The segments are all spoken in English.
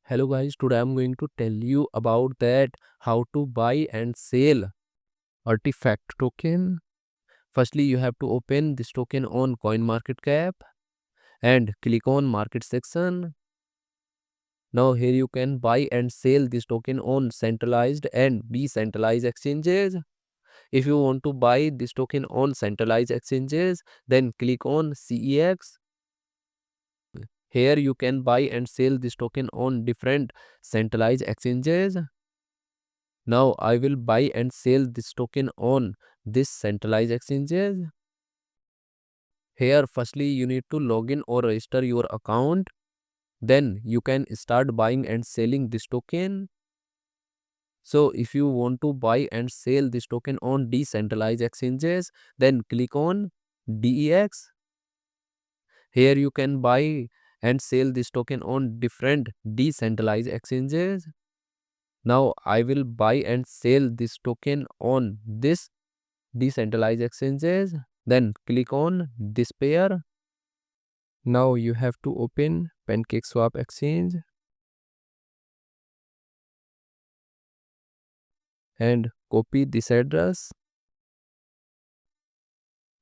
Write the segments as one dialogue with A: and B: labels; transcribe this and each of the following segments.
A: Hello guys, today I'm going to tell you about that how to buy and sell artifact token. Firstly, you have to open this token on CoinMarketCap and click on market section. Now here you can buy and sell this token on centralized and decentralized exchanges. If you want to buy this token on centralized exchanges, then click on CEX. Here you can buy and sell this token on different centralized exchanges. Now I will buy and sell this token on this centralized exchanges. Here firstly you need to log in or register your account. Then you can start buying and selling this token. So if you want to buy and sell this token on decentralized exchanges, then click on DEX. Here you can buy and sell this token on different decentralized exchanges. Now I will buy and sell this token on this decentralized exchanges. Then click on this pair. Now you have to open PancakeSwap exchange and copy this address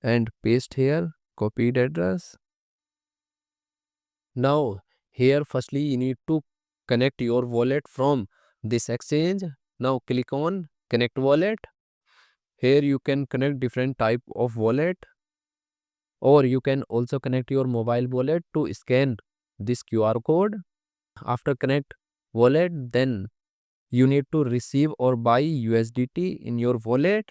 A: and paste here copied address. Now here firstly you need to connect your wallet from this exchange. Now click on connect wallet. Here you can connect different type of wallet, or you can also connect your mobile wallet to scan this QR code. After connect wallet, then you need to receive or buy USDT in your wallet,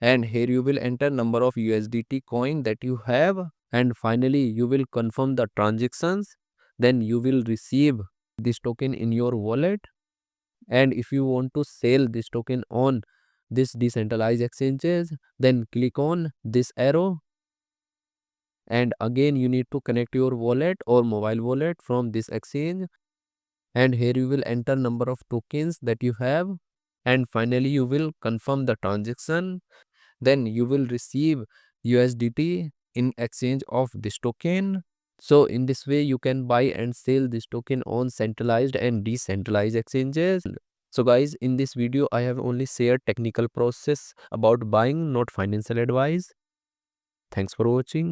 A: and here you will enter number of USDT coin that you have, and finally you will confirm the transactions. Then you will receive this token in your wallet. And if you want to sell this token on this decentralized exchanges, then click on this arrow, and again you need to connect your wallet or mobile wallet from this exchange, and here you will enter number of tokens that you have, and finally you will confirm the transaction. Then you will receive USDT in exchange of this token. So in this way you can buy and sell this token on centralized and decentralized exchanges. So guys, in this video I have only shared technical process about buying, not financial advice. Thanks for watching.